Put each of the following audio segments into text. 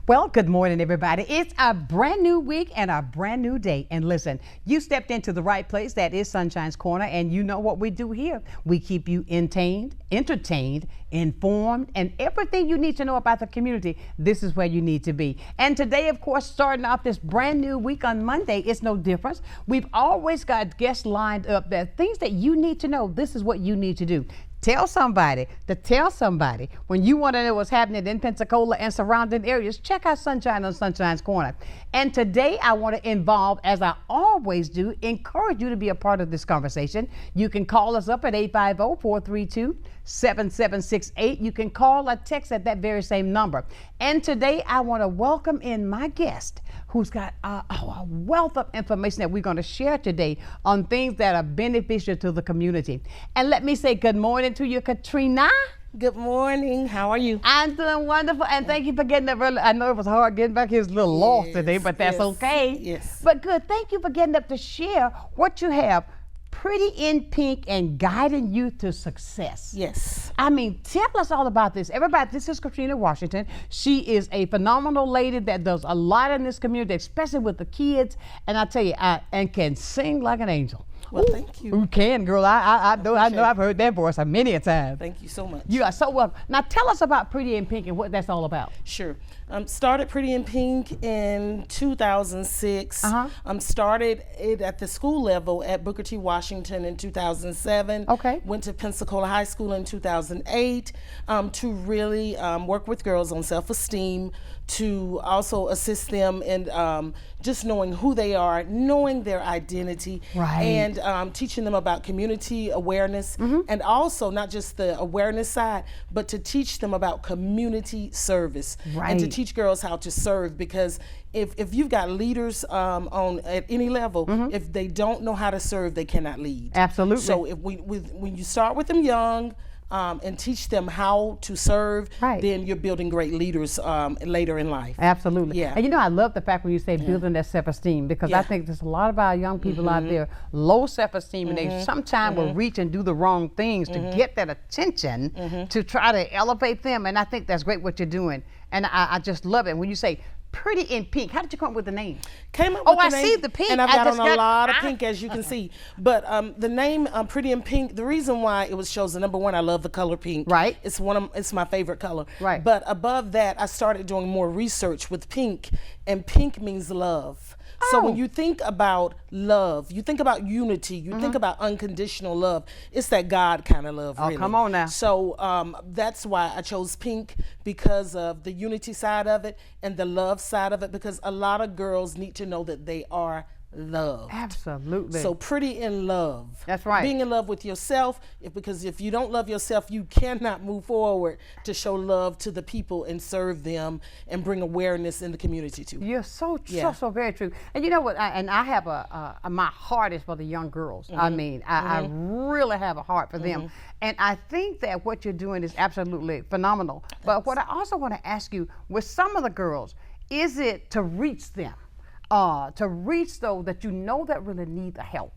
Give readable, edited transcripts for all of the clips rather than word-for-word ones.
Well, good morning, everybody. It's a brand new week and a brand new day. And listen, you stepped into the right place. That is Sunshine's Corner. And you know what we do here. We keep you entertained, informed, and everything you need to know about the community. This is where you need to be. And today, of course, starting off this brand new week on Monday, it's no difference. We've always got guests lined up that things that you need to know. This is what you need to do. Tell somebody to tell somebody. When you want to know what's happening in Pensacola and surrounding areas, check out Sunshine on Sunshine's Corner. And today I want to involve, as I always do, encourage you to be a part of this conversation. You can call us up at 850-432-7768. You can call or text at that very same number. And today I want to welcome in my guest who's got a wealth of information that we're going to share today on things that are beneficial to the community. And let me say good morning to you, Katrina. Good morning. How are you? I'm doing wonderful, and thank you for getting up early. I know it was hard getting back here. It's a little lost today, but that's okay. Yes. But good. Thank you for getting up to share what you have. Pretty in Pink and guiding you to success. Yes. I mean, tell us all about this. Everybody, this is Katrina Washinton. She is a phenomenal lady that does a lot in this community, especially with the kids. And I tell you, and can sing like an angel. Well, thank you. You can, girl. I know I've heard that voice many a time. Thank you so much. You are so welcome. Now tell us about Pretty in Pink and what that's all about. Sure. Started Pretty in Pink in 2006. Started it at the school level at Booker T. Washington in 2007. Okay. Went to Pensacola High School in 2008 to really work with girls on self-esteem, to also assist them in just knowing who they are, knowing their identity, right, and teaching them about community awareness, and also not just the awareness side, but to teach them about community service, right, and to teach girls how to serve, because if you've got leaders at any level, if they don't know how to serve, they cannot lead. Absolutely. So when you start with them young, and teach them how to serve, right, then you're building great leaders later in life. Absolutely. Yeah. And you know, I love the fact when you say building that self-esteem, because I think there's a lot of our young people out there, low self-esteem, and they sometimes will reach and do the wrong things to get that attention to try to elevate them. And I think that's great what you're doing. And I just love it. When you say Pretty in Pink, how did you come up with the name? Came up with the name, see the pink. and I've got on a lot of pink, as you can see. But the name Pretty in Pink, the reason why it was chosen, number one, I love the color pink. Right. It's my favorite color. Right. But above that, I started doing more research with pink, and pink means love. So when you think about love, you think about unity, you think about unconditional love. It's that God kind of love, really. Oh, come on now. So that's why I chose pink, because of the unity side of it and the love side of it, because a lot of girls need to know that they are loved. Absolutely. So pretty in love. That's right. Being in love with yourself, because if you don't love yourself, you cannot move forward to show love to the people and serve them and bring awareness in the community too. You're so very true. And you know what? I have my heart is for the young girls. I mean, I really have a heart for them. And I think that what you're doing is absolutely phenomenal. Thanks. But what I also want to ask you, with some of the girls, is it to reach them? To reach those that you know that really need the help,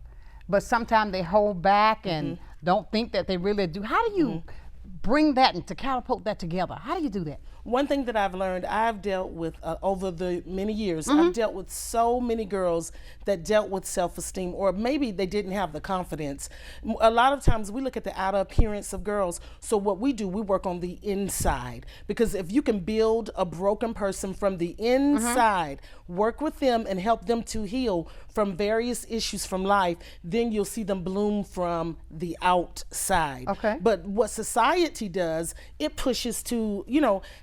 but sometimes they hold back and don't think that they really do. How do you bring that and to catapult that together? How do you do that? One thing that I've learned, I've dealt with over the many years, I've dealt with so many girls that dealt with self-esteem, or maybe they didn't have the confidence. A lot of times we look at the outer appearance of girls. So what we do, we work on the inside, because if you can build a broken person from the inside, work with them and help them to heal from various issues from life, then you'll see them bloom from the outside. Okay. But what society does, it pushes to,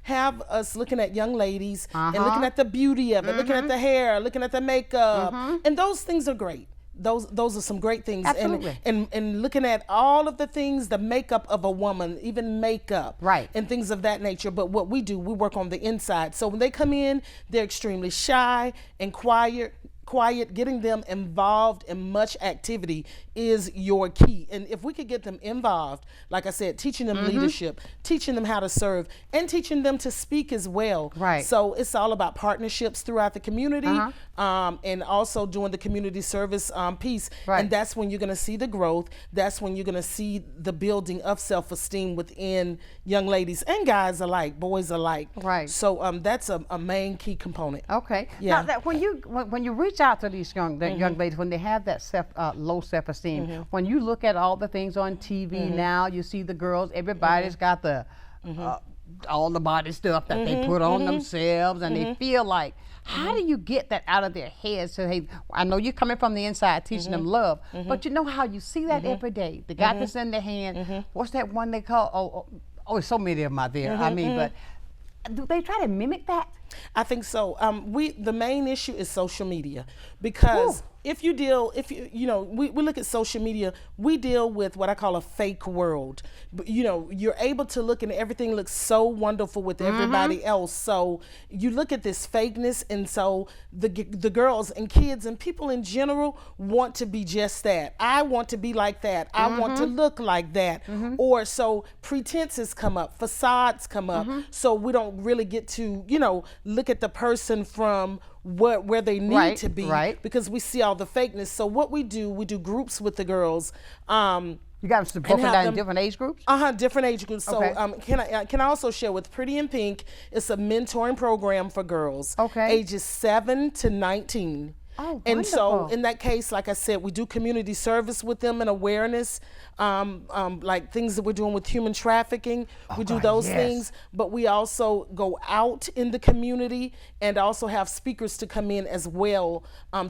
have us looking at young ladies and looking at the beauty of it, looking at the hair, looking at the makeup, and those things are great. Those are some great things. Absolutely. And looking at all of the things, the makeup of a woman, even makeup, right, and things of that nature. But what we do, we work on the inside. So when they come in, they're extremely shy and quiet. quiet, getting them involved in much activity is your key. And if we could get them involved, like I said, teaching them leadership, teaching them how to serve, and teaching them to speak as well. Right. So it's all about partnerships throughout the community, and also doing the community service piece. Right. And that's when you're going to see the growth. That's when you're going to see the building of self-esteem within young ladies and guys alike, boys alike. Right. So that's a main key component. Okay. Yeah. Now, that when you reach out to these young ladies, when they have that low self-esteem, when you look at all the things on TV now, you see the girls, everybody's got the all the body stuff that they put on themselves, and they feel like, how do you get that out of their heads? So, hey, I know you're coming from the inside teaching them love, but you know how you see that every day. They got this in their hand. What's that one they call? Oh, so many of them out there. I mean, but do they try to mimic that? I think so. The main issue is social media, because if you we look at social media, we deal with what I call a fake world. But, you're able to look and everything looks so wonderful with everybody else. So you look at this fakeness, and so the girls and kids and people in general want to be just that. I want to be like that. I want to look like that. Or so pretenses come up, facades come up. So we don't really get to, look at the person from where they need to be, because we see all the fakeness. So what we do groups with the girls. You got them broken down in different age groups? Different age groups. So can I also share with Pretty in Pink? It's a mentoring program for girls ages 7 to 19. Oh, and so wonderful. in that case, like I said, we do community service with them and awareness, like things that we're doing with human trafficking. We do those things, but we also go out in the community and also have speakers to come in as well,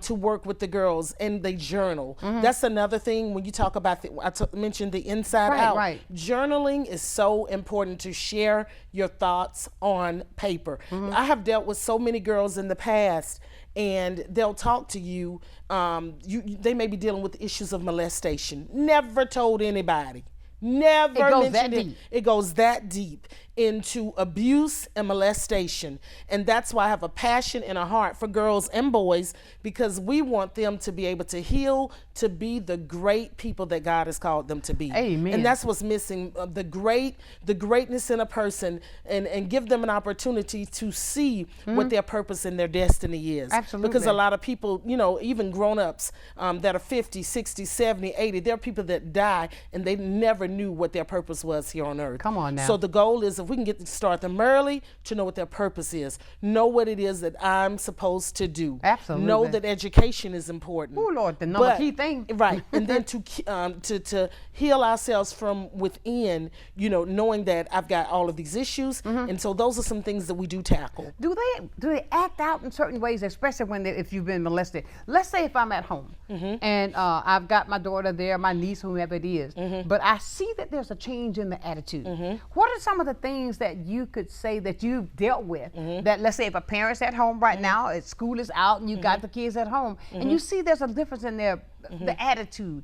to work with the girls, and they journal. That's another thing when you talk about, mentioned the inside out. Journaling is so important, to share your thoughts on paper. I have dealt with so many girls in the past, and they'll talk to you. They may be dealing with issues of molestation. Never told anybody. Never mentioned it. It goes that deep into abuse and molestation. And that's why I have a passion and a heart for girls and boys, because we want them to be able to heal, to be the great people that God has called them to be. Amen. And that's what's missing, the greatness in a person, and give them an opportunity to see what their purpose and their destiny is. Absolutely. Because a lot of people, even grown-ups that are 50, 60, 70, 80, there are people that die and they never knew what their purpose was here on earth. Come on now. So the goal is, if we can get to start them early, to know what their purpose is, know what it is that I'm supposed to do. Absolutely. Know that education is important. Oh Lord, the key thing. Right, and then to heal ourselves from within, knowing that I've got all of these issues, and so those are some things that we do tackle. Do they act out in certain ways, especially if you've been molested? Let's say if I'm at home and I've got my daughter there, my niece, whoever it is, but I see that there's a change in the attitude. What are some of the things that you could say that you've dealt with, that, let's say if a parent's at home right now, school is out, and you got the kids at home, and you see there's a difference in their the attitude.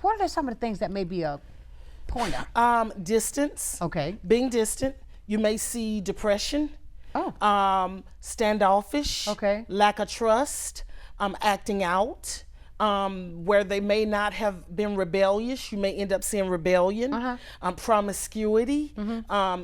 What are some of the things that may be a pointer? Distance. Okay. Being distant. You may see depression. Standoffish. Okay. Lack of trust. Acting out. Where they may not have been rebellious, you may end up seeing rebellion. Promiscuity,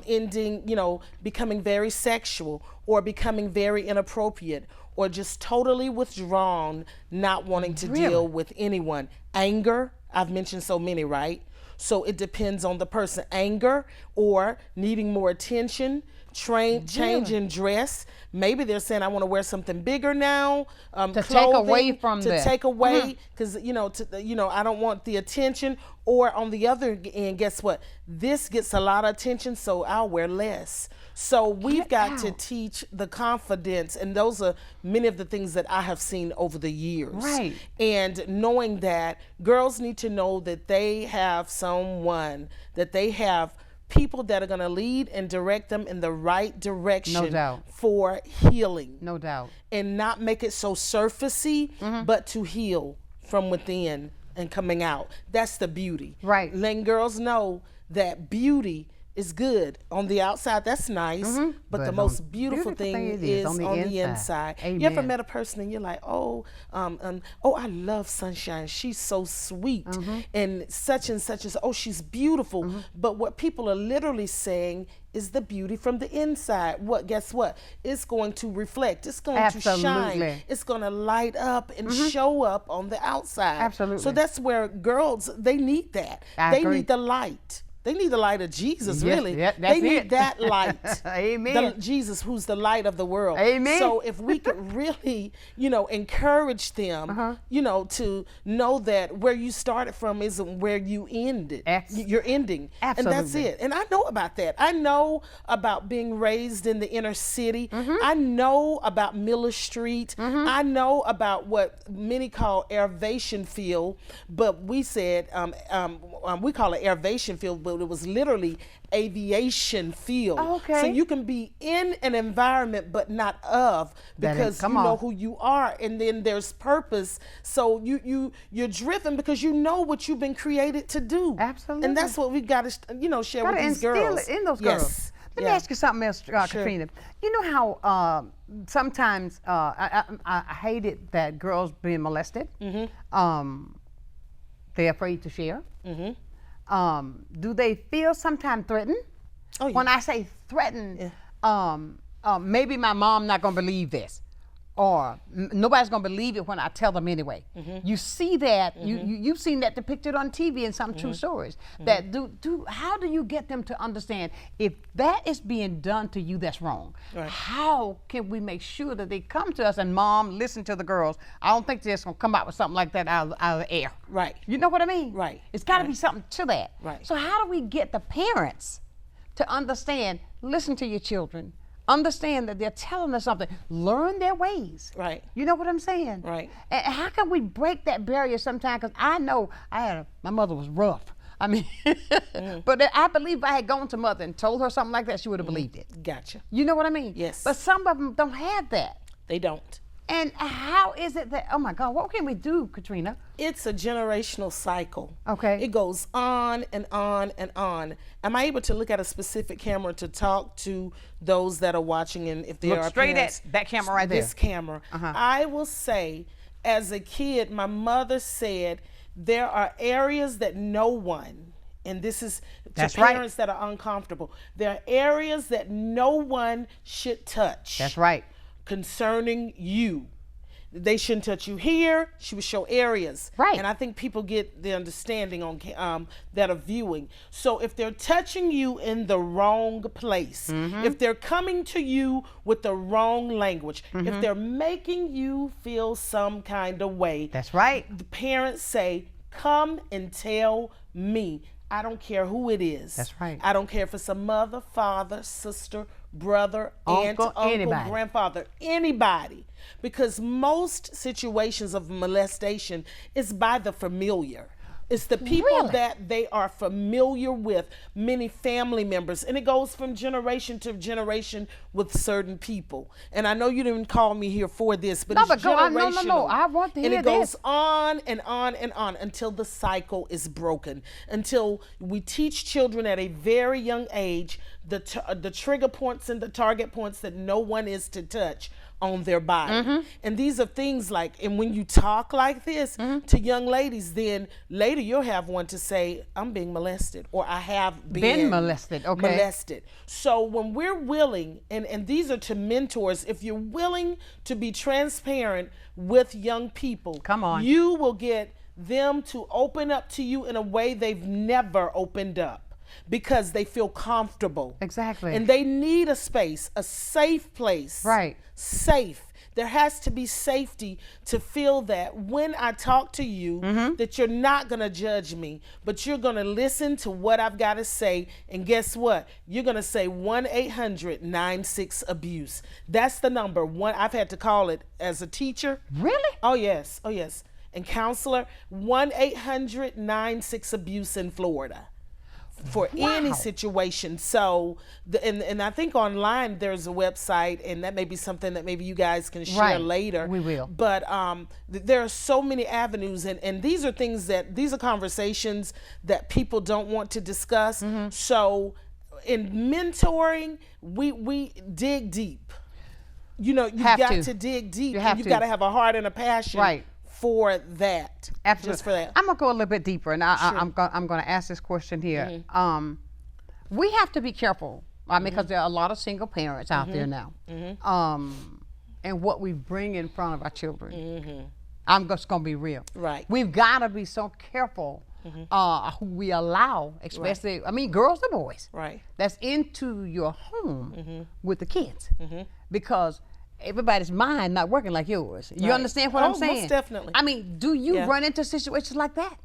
ending, becoming very sexual, or becoming very inappropriate, or just totally withdrawn, not wanting to deal with anyone. Anger, I've mentioned so many, right? So it depends on the person. Anger, or needing more attention, change in dress. Maybe they're saying, I want to wear something bigger now. To take away from to that. take away, because I don't want the attention. Or on the other end, guess what? This gets a lot of attention, so I'll wear less. So we've got to teach the confidence, and those are many of the things that I have seen over the years. Right. And knowing that girls need to know that they have someone, that they have people that are going to lead and direct them in the right direction. No doubt. For healing. No doubt. And not make it so surfacey, but to heal from within and coming out. That's the beauty. Right. Letting girls know that beauty is good. On the outside, that's nice, but the most beautiful thing is on the inside. Amen. You ever met a person and you're like, oh, I love Sonshine. She's so sweet, and such is, oh, she's beautiful. But what people are literally saying is the beauty from the inside. Guess what? It's going to reflect. It's going to shine. It's going to light up and show up on the outside. Absolutely. So that's where girls, they need that. They need the light. They need the light of Jesus, really. Yeah, they need that light. Amen. Jesus, who's the light of the world. Amen. So if we could really, encourage them, to know that where you started from isn't where you ended. You're ending. Absolutely. And that's it. And I know about that. I know about being raised in the inner city. I know about Miller Street. I know about what many call Aeration Field, but we said, we call it Aeration Field, but it was literally aviation field. Okay. So you can be in an environment but not of, because you know who you are, and then there's purpose. So you're driven because you know what you've been created to do. Absolutely. And that's what we got to share with these girls. It in those girls. Let me ask you something else, Katrina. You know how sometimes I hate it that girls being molested. They're afraid to share. Do they feel sometimes threatened? Oh, yeah. When I say threatened, maybe my mom not gonna believe this, or nobody's gonna believe it when I tell them anyway. You see that, you've seen that depicted on TV in some true stories. That how do you get them to understand if that is being done to you that's wrong? Right. How can we make sure that they come to us and, Mom, listen to the girls. I don't think they're just gonna come out with something like that out of the air. Right. You know what I mean? Right. It's gotta be something to that. Right. So how do we get the parents to understand, listen to your children, understand that they're telling us something, learn their ways. Right. You know what I'm saying? Right. And how can we break that barrier sometimes? Because I know my mother was rough. I mean, but I believe if I had gone to mother and told her something like that, she would have believed it. Gotcha. You know what I mean? Yes. But some of them don't have that. They don't. And how is it that, oh my God, what can we do, Katrina? It's a generational cycle. Okay. It goes on and on and on. Am I able to look at a specific camera to talk to those that are watching, and if they Look are straight parents, at that camera right there. This camera. I will say, as a kid, my mother said, there are areas that no one, and this is to parents that are uncomfortable, there are areas that no one should touch. That's right. Concerning you. They shouldn't touch you here. She would show areas. Right. And I think people get the understanding on that are viewing. So if they're touching you in the wrong place, if they're coming to you with the wrong language, if they're making you feel some kind of way, that's right. The parents say, come and tell me. I don't care who it is. That's right. I don't care if it's a mother, father, sister, brother, aunt, uncle, anybody. Grandfather, anybody. Because most situations of molestation is by the familiar. It's the people that they are familiar with, many family members, and it goes from generation to generation with certain people. And I know you didn't call me here for this, but it's generational. No. I want to hear this. And it goes on and on and on until the cycle is broken, until we teach children at a very young age the trigger points and the target points that no one is to touch on their body. And these are things like, and when you talk like this to young ladies, then later you'll have one to say, I'm being molested, or I have been molested. Molested. So when we're willing, and these are to mentors, if you're willing to be transparent with young people, come on, you will get them to open up to you in a way they've never opened up. Because they feel comfortable. Exactly. And they need a space, a safe place. Right. Safe. There has to be safety to feel that when I talk to you, that you're not going to judge me, but you're going to listen to what I've got to say. And guess what? You're going to say 1-800-96-ABUSE. That's the number. I've had to call it as a teacher. Really? Oh, yes. Oh, yes. And counselor, 1-800-96-ABUSE in Florida. For any situation. So, and I think online there's a website, and that may be something that maybe you guys can share later. We will. But there are so many avenues, and these are these are conversations that people don't want to discuss. So in mentoring, we dig deep. You know, you Have got to dig deep. You have You've to. got to have a heart and a passion Right. for that. Absolutely. Just for that. I'm gonna go a little bit deeper, and Sure. I'm gonna ask this question here. We have to be careful, because there are a lot of single parents out there now, and what we bring in front of our children. I'm just gonna be real. Right. We've got to be so careful who we allow, especially girls and boys. Right. That's into your home with the kids, because everybody's mind not working like yours. You Right. understand what I'm saying? Most definitely. Do you run into situations like that?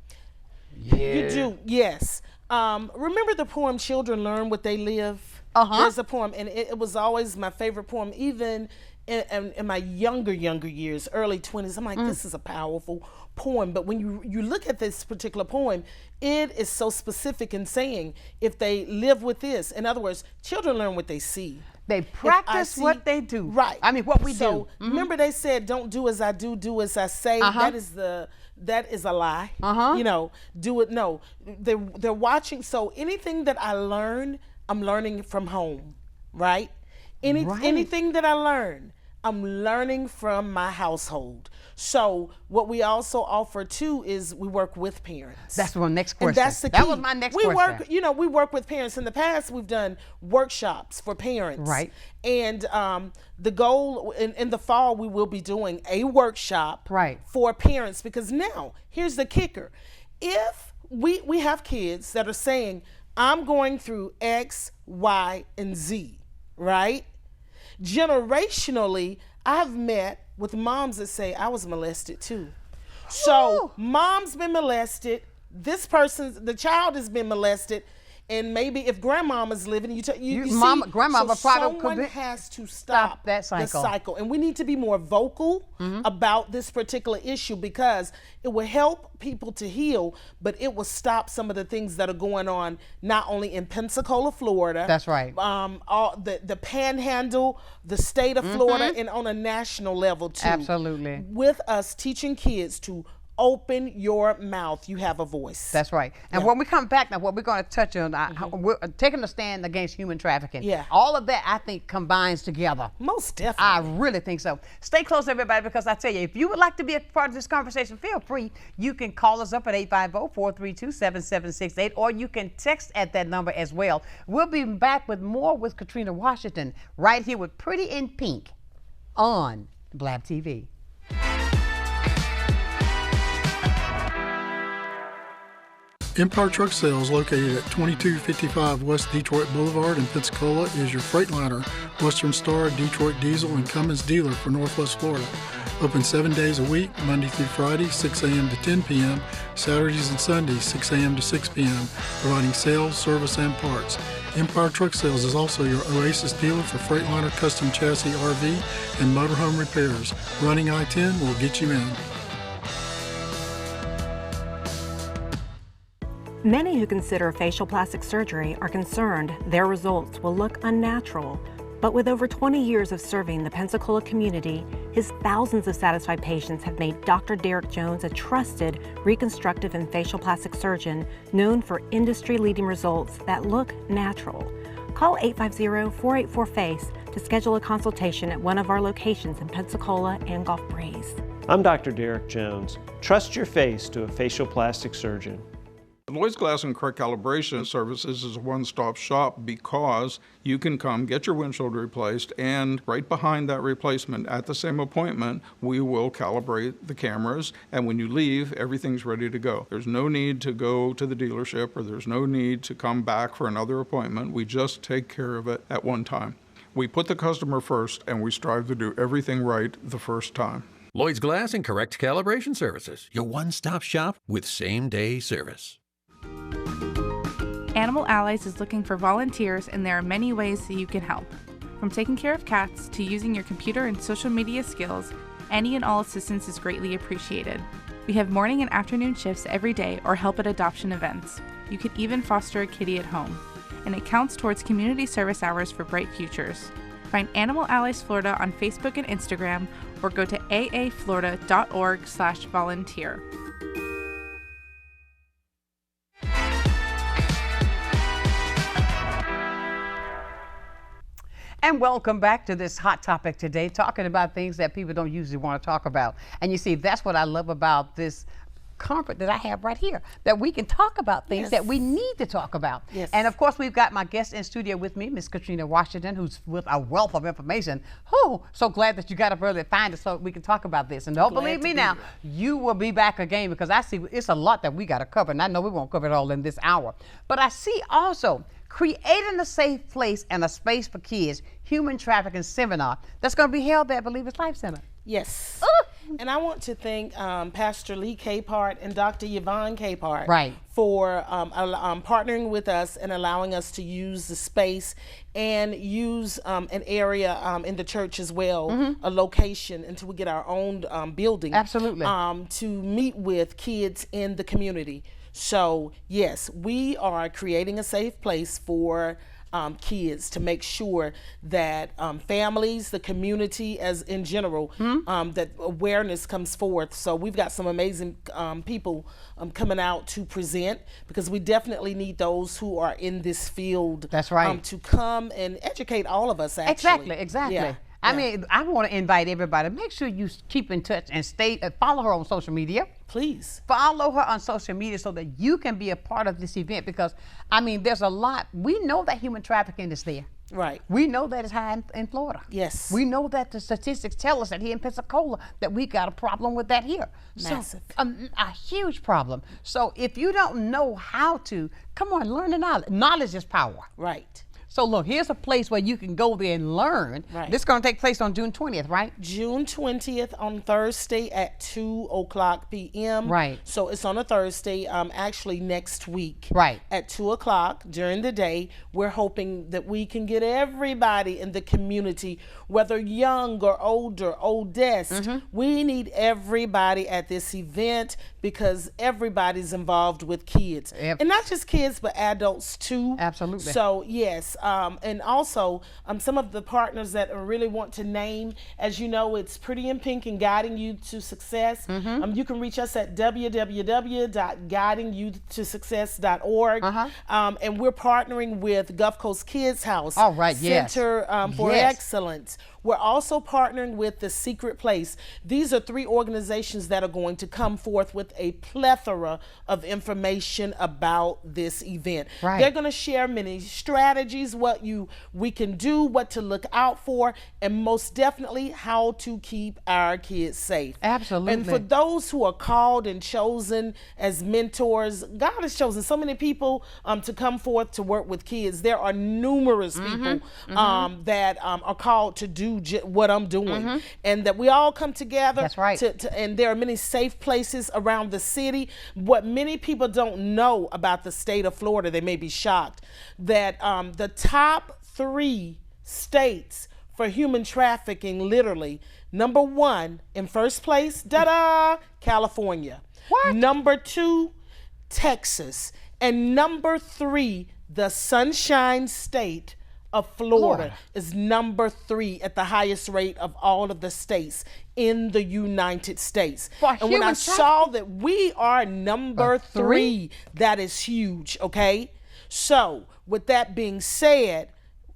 You do, yes. Remember the poem "Children Learn What They Live"? There's a poem, and it was always my favorite poem, even in my younger years, early 20s. I'm like, this is a powerful poem. But when you look at this particular poem, it is so specific in saying, if they live with this, in other words, children learn what they see. They practice what they do. Right. What we so, do. Remember they said, don't do as I do as I say. That is a lie. You know, do it. No, they're watching. So anything that I learn, I'm learning from home, right? Anything that I learn, I'm learning from my household. So what we also offer too is we work with parents. That's my next question. And that's the key. That was my next question. We work with parents. In the past, we've done workshops for parents. Right. And the goal in the fall, we will be doing a workshop for parents, because now here's the kicker. If we have kids that are saying, I'm going through X, Y, and Z, right? Generationally, I've met with moms that say, I was molested too. So mom's been molested, the child has been molested, and maybe if grandmama's living, grandmama probably someone has to stop that cycle. The cycle. And we need to be more vocal about this particular issue, because it will help people to heal, but it will stop some of the things that are going on, not only in Pensacola, Florida. That's right. All the Panhandle, the state of Florida, and on a national level too. Absolutely. With us teaching kids to open your mouth, you have a voice. That's right. And when we come back now, what we're going to touch on, we're taking a stand against human trafficking. Yeah. All of that, I think, combines together. Most definitely. I really think so. Stay close, everybody, because I tell you, if you would like to be a part of this conversation, feel free. You can call us up at 850-432-7768, or you can text at that number as well. We'll be back with more with Katrina Washinton right here with Pretty in Pink on Blab TV. Empire Truck Sales, located at 2255 West Detroit Boulevard in Pensacola, is your Freightliner, Western Star, Detroit Diesel, and Cummins dealer for Northwest Florida. Open 7 days a week, Monday through Friday, 6 a.m. to 10 p.m., Saturdays and Sundays, 6 a.m. to 6 p.m., providing sales, service, and parts. Empire Truck Sales is also your Oasis dealer for Freightliner custom chassis RV and motorhome repairs. Running I-10 will get you in. Many who consider facial plastic surgery are concerned their results will look unnatural. But with over 20 years of serving the Pensacola community, his thousands of satisfied patients have made Dr. Derek Jones a trusted reconstructive and facial plastic surgeon known for industry-leading results that look natural. Call 850-484-FACE to schedule a consultation at one of our locations in Pensacola and Gulf Breeze. I'm Dr. Derek Jones. Trust your face to a facial plastic surgeon. Lloyd's Glass and Correct Calibration Services is a one-stop shop because you can come get your windshield replaced, and right behind that replacement at the same appointment, we will calibrate the cameras, and when you leave, everything's ready to go. There's no need to go to the dealership, or there's no need to come back for another appointment. We just take care of it at one time. We put the customer first, and we strive to do everything right the first time. Lloyd's Glass and Correct Calibration Services, your one-stop shop with same-day service. Animal Allies is looking for volunteers, and there are many ways that you can help. From taking care of cats to using your computer and social media skills, any and all assistance is greatly appreciated. We have morning and afternoon shifts every day or help at adoption events. You can even foster a kitty at home. And it counts towards community service hours for bright futures. Find Animal Allies Florida on Facebook and Instagram, or go to aaflorida.org/volunteer. And welcome back to this hot topic today, talking about things that people don't usually want to talk about. And you see, that's what I love about this comfort that I have right here, that we can talk about things that we need to talk about. Yes. And of course, we've got my guest in studio with me, Miss Katrina Washinton, who's with a wealth of information. Oh, so glad that you got up early to find us so we can talk about this. And don't believe me now, you will be back again, because I see it's a lot that we got to cover, and I know we won't cover it all in this hour. But I see also creating a safe place and a space for kids, Human Trafficking Seminar, that's going to be held at Believers Life Center. Yes. And I want to thank Pastor Lee Capehart and Dr. Yvonne Capehart for partnering with us and allowing us to use the space and use an area in the church as well, a location until we get our own building. Absolutely. To meet with kids in the community. So yes, we are creating a safe place for kids to make sure that families, the community as in general, that awareness comes forth. So we've got some amazing people coming out to present, because we definitely need those who are in this field. That's right. To come and educate all of us, actually. Exactly. Yeah. I mean, I want to invite everybody. Make sure you keep in touch and follow her on social media. Please. Follow her on social media so that you can be a part of this event, because, I mean, there's a lot. We know that human trafficking is there. Right. We know that it's high in Florida. Yes. We know that the statistics tell us that here in Pensacola that we got a problem with that here. Massive. So, a huge problem. So if you don't know how to, come on, learn the knowledge. Knowledge is power. Right. So look, here's a place where you can go there and learn. Right. This is going to take place on June 20th, right? June 20th on Thursday at 2:00 p.m. Right. So it's on a Thursday, actually next week. Right. At 2:00 during the day. We're hoping that we can get everybody in the community, whether young or older, oldest. We need everybody at this event, because everybody's involved with kids. Yep. And not just kids, but adults too. Absolutely. So yes, and also some of the partners that I really want to name, as you know, it's Pretty in Pink and Guiding You to Success. You can reach us at www.guidingyoutosuccess.org. And we're partnering with Gulf Coast Kids House Center for Excellence. We're also partnering with The Secret Place. These are 3 organizations that are going to come forth with a plethora of information about this event. Right. They're going to share many strategies, what we can do, what to look out for, and most definitely how to keep our kids safe. Absolutely. And for those who are called and chosen as mentors, God has chosen so many people to come forth to work with kids. There are numerous people that are called to do what I'm doing, and that we all come together. That's right. And there are many safe places around the city. What many people don't know about the state of Florida, they may be shocked, that the top 3 states for human trafficking, literally, number 1 in first place, California. What? Number 2, Texas. And number 3, the Sonshine State of Florida is number 3 at the highest rate of all of the states in the United States. And when I saw that we are number 3, that is huge, okay? So with that being said,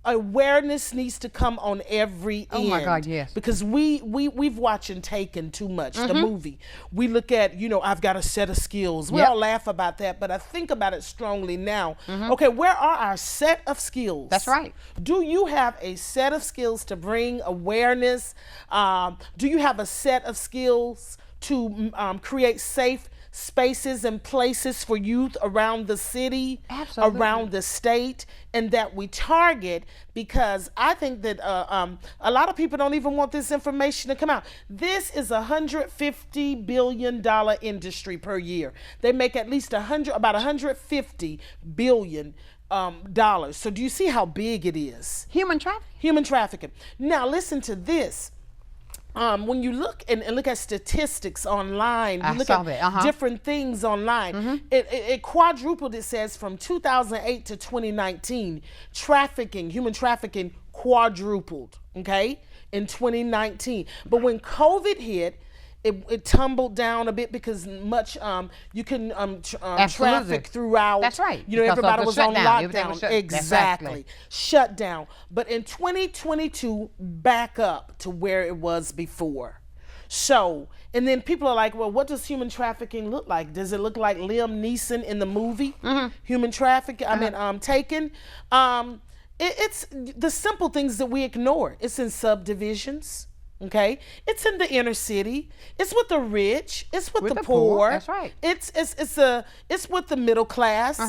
awareness needs to come on every end. Oh my God, yes. Because we've watched Taken too much, the movie. We look at, I've got a set of skills. We all laugh about that, but I think about it strongly now. Okay, where are our set of skills? That's right. Do you have a set of skills to bring awareness? Do you have a set of skills to create safe spaces and places for youth around the city, around the state, and that we target? Because I think that a lot of people don't even want this information to come out. This is a $150 billion industry per year. They make at least about $150 billion. So do you see how big it is? Human trafficking. Human trafficking. Now listen to this. When you look and look at statistics online, you look at different things online, it quadrupled, it says, from 2008 to 2019. Human trafficking quadrupled, okay, in 2019. But when COVID hit, it tumbled down a bit because much you can traffic throughout. That's right. You know, Because of everybody the was on shutdown. Everything was lockdown. shut- Exactly. Shut down. But in 2022, back up to where it was before. So, and then people are like, well, what does human trafficking look like? Does it look like Liam Neeson in the movie, Human Trafficking? Taken. It's the simple things that we ignore. It's in subdivisions. Okay, it's in the inner city. It's with the rich. It's with the poor. That's right. It's with the middle class.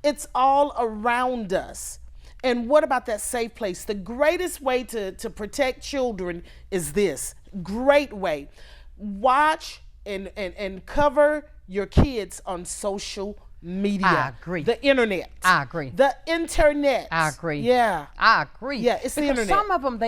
It's all around us. And what about that safe place? The greatest way to protect children is this. Great way. Watch and cover your kids on social media. I agree. The internet. I agree. The internet. I agree. Yeah. I agree. Yeah, it's the Because internet. some of them,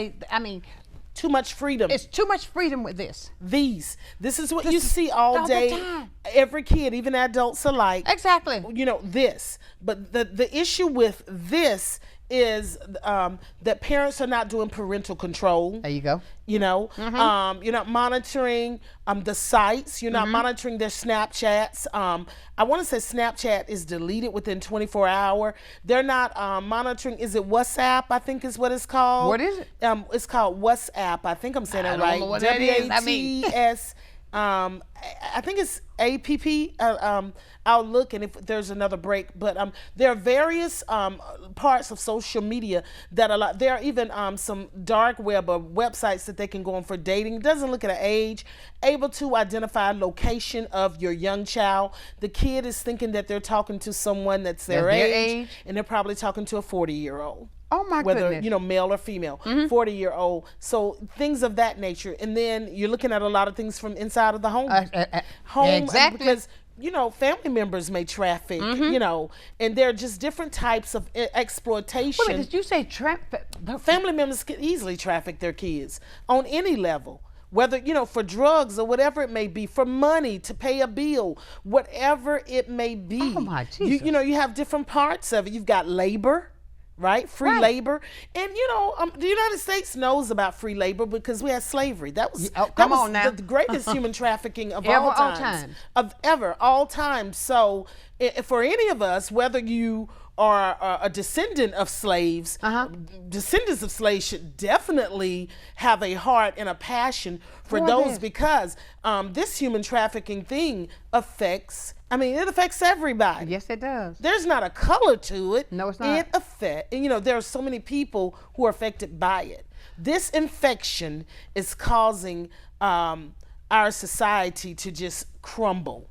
Too much freedom. it's too much freedom with this. This is what you see all the day. time. Every kid, even adults alike. Exactly. You know, this. But the issue with this is that parents are not doing parental control. There you go. You know, you're not monitoring the sites. You're not monitoring their Snapchats. I want to say Snapchat is deleted within 24 hours. They're not monitoring. Is it WhatsApp? I think is what it's called. What is it? It's called WhatsApp. I think I'm saying it don't right. know what that is. I mean- WATS. I think it's APP. I'll look, and if there's another break, but there are various parts of social media that allow. There are even some dark web or websites that they can go on for dating. It doesn't look at an age. Able to identify location of your young child. The kid is thinking that they're talking to someone that's their age, and they're probably talking to a 40-year-old. Oh my Whether, goodness. male or female, 40-year-old. So things of that nature. And then you're looking at a lot of things from inside of the home. Exactly. Because, family members may traffic, and there are just different types of exploitation. Wait, did you say Family members can easily traffic their kids on any level. Whether, for drugs or whatever it may be, for money, to pay a bill, whatever it may be. Oh my Jesus. You have different parts of it. You've got labor. Right? Free labor. And, the United States knows about free labor because we had slavery. That was, the greatest human trafficking of all time. All time. So for any of us, whether you are a descendant of slaves, descendants of slaves should definitely have a heart and a passion for those because this human trafficking thing affects everybody. Yes, it does. There's not a color to it. No, it's not. It affects, there are so many people who are affected by it. This infection is causing our society to just crumble.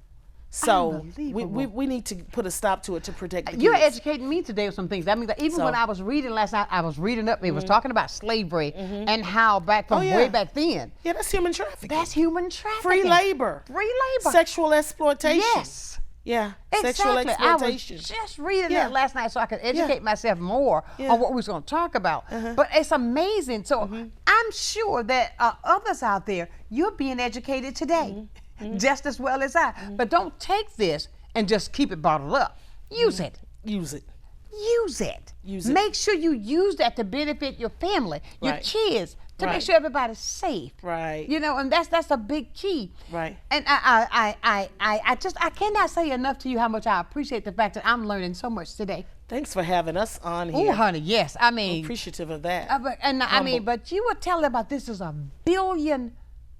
So we need to put a stop to it to protect the You're kids. educating me today on some things. I mean, even when I was reading last night, I was reading up. It was talking about slavery and how way back then. Yeah, that's human trafficking. That's human trafficking. Free labor. Sexual exploitation. Yes. Yeah. Exactly. Sexual exploitation. I was just reading that last night so I could educate myself more on what we was going to talk about. But it's amazing. So I'm sure that others out there, you're being educated today. Just as well as I. But don't take this and just keep it bottled up. Use it. Use it. Use it. Use it. Make sure you use that to benefit your family, your kids, to make sure everybody's safe. Right. And that's a big key. Right. And I cannot say enough to you how much I appreciate the fact that I'm learning so much today. Thanks for having us on here. Oh, honey, yes. I mean, I'm appreciative of that. But you were telling about this is $1 billion.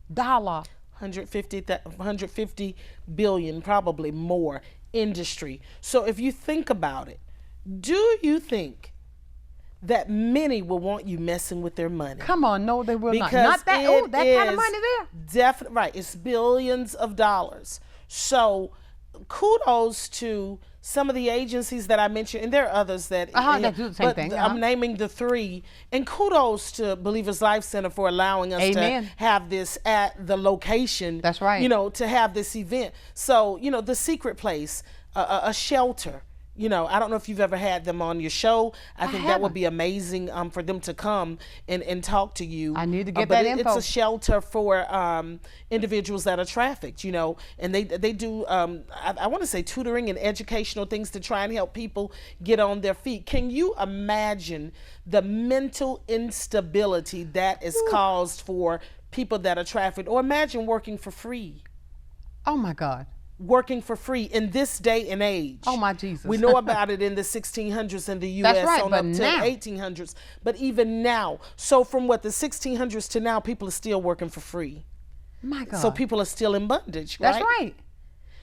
150 billion, probably more, industry. So if you think about it, do you think that many will want you messing with their money? Come on, no, they will not. Because Not that kind of money there. Definitely, right. It's billions of dollars. So kudos to some of the agencies that I mentioned, and there are others that do the same thing. I'm naming the three. And kudos to Believers Life Center for allowing us to have this at the location. That's right. To have this event. So, the Secret Place, a shelter. I don't know if you've ever had them on your show. I think that would be amazing for them to come and talk to you. I need to get that info. It's a shelter for individuals that are trafficked, and they do, I want to say, tutoring and educational things to try and help people get on their feet. Can you imagine the mental instability that is caused for people that are trafficked, or imagine working for free. Oh my God. Working for free in this day and age. Oh my Jesus. We know about it in the 1600s in the U.S. That's right, on but up to the now. 1800s. But even now, so from what the 1600s to now, people are still working for free. My God. So people are still in bondage, right? That's right.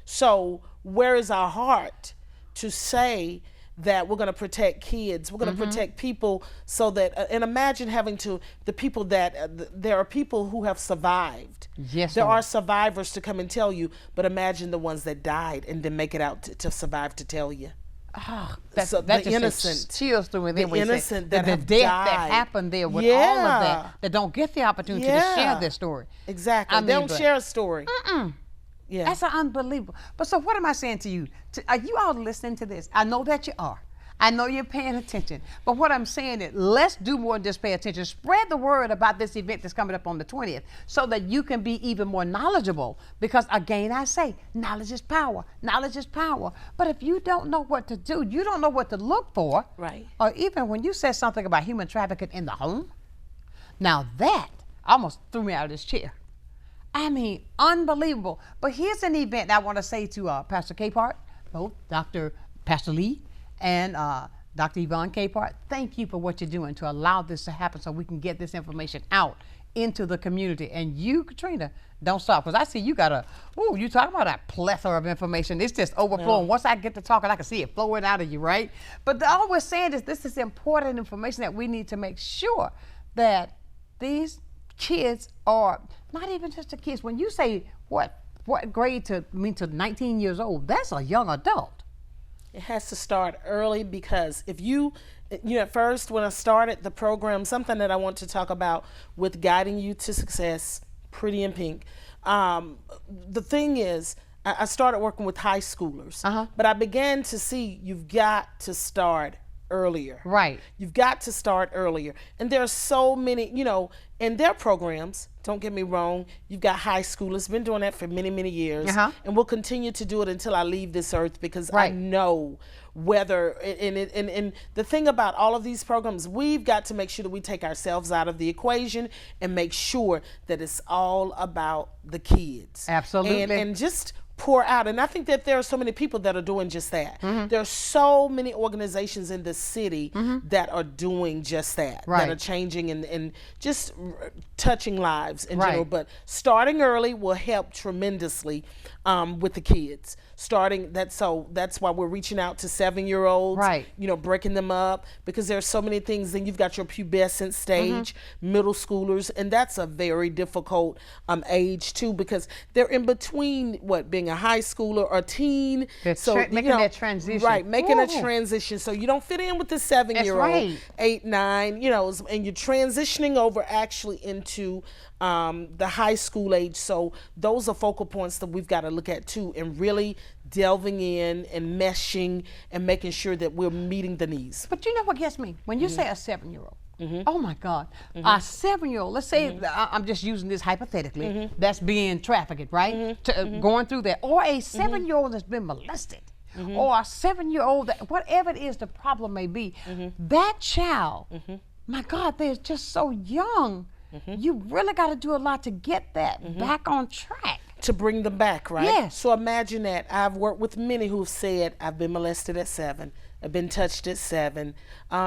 So where is our heart to say that we're going to protect kids, we're going to protect people, so that and imagine having to the people that there are people who have survived. Yes, there Lord. are survivors to come and tell you, but imagine the ones that died and didn't make it out to survive to tell you. That the just innocent, chills through me. the innocent that the have death died. that happened there with all of that don't get the opportunity to share their story. Exactly. They don't share a story. Yeah. That's unbelievable. But so what am I saying to you? Are you all listening to this? I know that you are. I know you're paying attention. But what I'm saying is, let's do more than just pay attention. Spread the word about this event that's coming up on the 20th so that you can be even more knowledgeable. Because again, I say, knowledge is power. Knowledge is power. But if you don't know what to do, you don't know what to look for. Right. Or even when you said something about human trafficking in the home, now that almost threw me out of this chair. I mean, unbelievable. But here's an event I want to say to Pastor Capehart, both Pastor Lee, and Dr. Yvonne Capehart, thank you for what you're doing to allow this to happen so we can get this information out into the community. And you, Katrina, don't stop, because I see you got you talking about a plethora of information. It's just overflowing. Once I get to talking, I can see it flowing out of you, right? But all we're saying is this is important information that we need to make sure that these kids are not even just the kids. When you say what grade to 19 years old, that's a young adult. It has to start early, because if you at first when I started the program, something that I want to talk about with guiding you to success, Pretty in Pink, the thing is, I started working with high schoolers, but I began to see you've got to start earlier. Right. You've got to start earlier. And there are so many, in their programs, don't get me wrong, you've got high schoolers, been doing that for many, many years, and we'll continue to do it until I leave this earth, because I know whether, and the thing about all of these programs, we've got to make sure that we take ourselves out of the equation and make sure that it's all about the kids. Absolutely. And just pour out. And I think that there are so many people that are doing just that. There are so many organizations in the city that are doing just that, that are changing and just touching lives in general. But starting early will help tremendously with the kids. That's why we're reaching out to 7-year-olds, breaking them up, because there's so many things. Then you've got your pubescent stage, middle schoolers, and that's a very difficult age too, because they're in between being a high schooler or teen. Making that transition. Right, making a transition. So you don't fit in with the 7-year-old, 8, 9, and you're transitioning over actually into the high school age. So those are focal points that we've got to look at too, and really delving in and meshing and making sure that we're meeting the needs. But you know what gets me? When you say a 7-year-old, oh my God, a 7-year-old, let's say, I'm just using this hypothetically, that's being trafficked, right? Going through that. Or a 7-year-old that's been molested. Or a 7-year-old, whatever it is the problem may be, that child, my God, they're just so young. You really got to do a lot to get that back on track. To bring them back, right? Yes. So imagine that. I've worked with many who've said, I've been molested at 7. I've been touched at 7.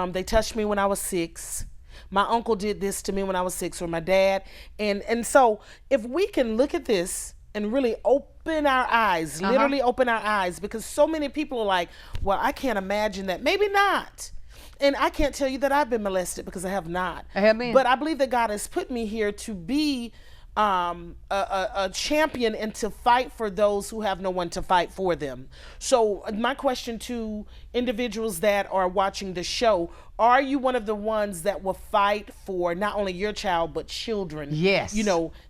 They touched me when I was 6. My uncle did this to me when I was 6, or my dad. And so if we can look at this and really open our eyes, literally open our eyes, because so many people are like, well, I can't imagine that. Maybe not. And I can't tell you that I've been molested, because I have not. But I believe that God has put me here to be a champion and to fight for those who have no one to fight for them. So my question to individuals that are watching the show, are you one of the ones that will fight for not only your child, but children? Yes.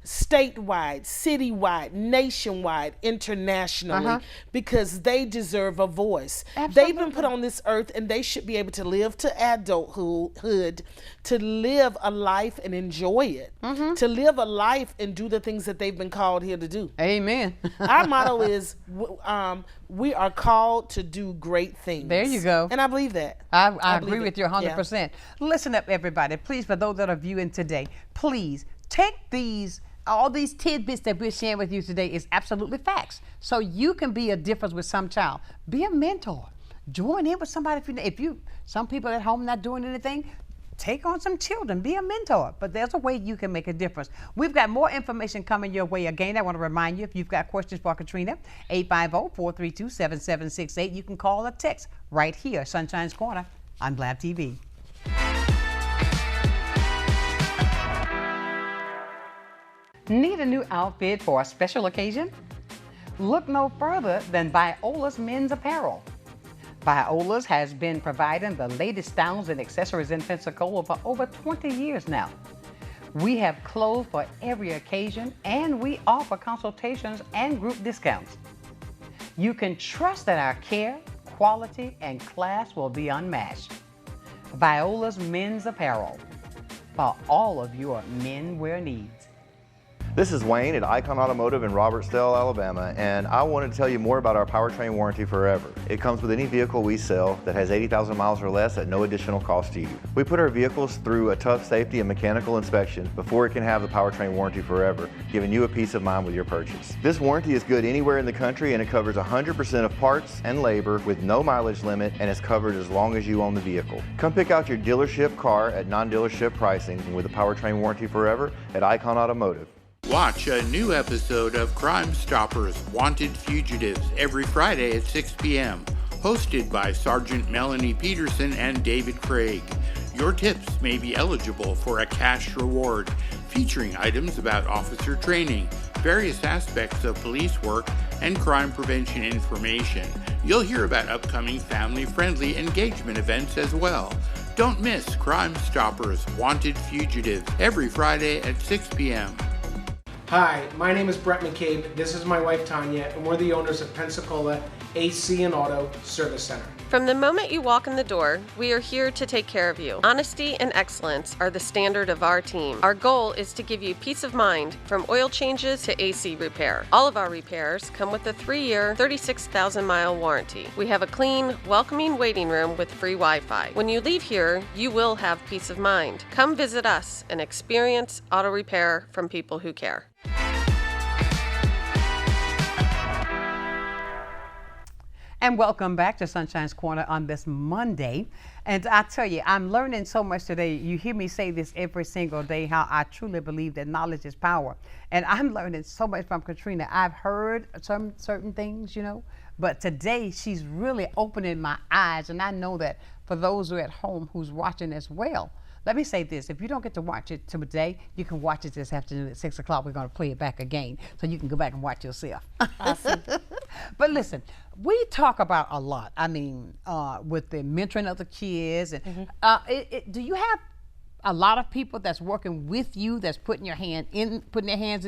Statewide, citywide, nationwide, internationally, because they deserve a voice. Absolutely. They've been put on this earth, and they should be able to live to adulthood, to live a life and enjoy it, to live a life and do the things that they've been called here to do. Amen. Our motto is, we are called to do great things. There you go. And I believe that. I agree with you 100%. Listen up, everybody. Please, for those that are viewing today, please Take all these tidbits that we're sharing with you today is absolutely facts. So you can be a difference with some child. Be a mentor. Join in with somebody. Some people at home not doing anything, take on some children, be a mentor. But there's a way you can make a difference. We've got more information coming your way. Again, I want to remind you, if you've got questions for Katrina, 850-432-7768. You can call or text right here, Sunshine's Corner on Blab TV. Need a new outfit for a special occasion? Look no further than Viola's Men's Apparel. Viola's has been providing the latest styles and accessories in Pensacola for over 20 years now. We have clothes for every occasion, and we offer consultations and group discounts. You can trust that our care, quality, and class will be unmatched. Viola's Men's Apparel, for all of your men wear needs. This is Wayne at Icon Automotive in Robertsdale, Alabama, and I wanted to tell you more about our Powertrain Warranty Forever. It comes with any vehicle we sell that has 80,000 miles or less at no additional cost to you. We put our vehicles through a tough safety and mechanical inspection before it can have the Powertrain Warranty Forever, giving you a peace of mind with your purchase. This warranty is good anywhere in the country, and it covers 100% of parts and labor with no mileage limit, and is covered as long as you own the vehicle. Come pick out your dealership car at non-dealership pricing with the Powertrain Warranty Forever at Icon Automotive. Watch a new episode of Crime Stoppers Wanted Fugitives every Friday at 6 p.m., hosted by Sergeant Melanie Peterson and David Craig. Your tips may be eligible for a cash reward, featuring items about officer training, various aspects of police work, and crime prevention information. You'll hear about upcoming family-friendly engagement events as well. Don't miss Crime Stoppers Wanted Fugitives every Friday at 6 p.m. Hi, my name is Brett McCabe. This is my wife Tanya, and we're the owners of Pensacola AC and Auto Service Center. From the moment you walk in the door, we are here to take care of you. Honesty and excellence are the standard of our team. Our goal is to give you peace of mind from oil changes to AC repair. All of our repairs come with a 3-year, 36,000-mile warranty. We have a clean, welcoming waiting room with free Wi-Fi. When you leave here, you will have peace of mind. Come visit us and experience auto repair from people who care. And welcome back to Sunshine's Corner on this Monday. And I tell you, I'm learning so much today. You hear me say this every single day, how I truly believe that knowledge is power. And I'm learning so much from Katrina. I've heard some certain things, but today she's really opening my eyes. And I know that for those who are at home who's watching as well, let me say this, if you don't get to watch it today, you can watch it this afternoon at 6 o'clock. We're going to play it back again, so you can go back and watch yourself. Awesome. But listen, we talk about a lot, with the mentoring of the kids. And do you have a lot of people that's working with you, that's putting their hands in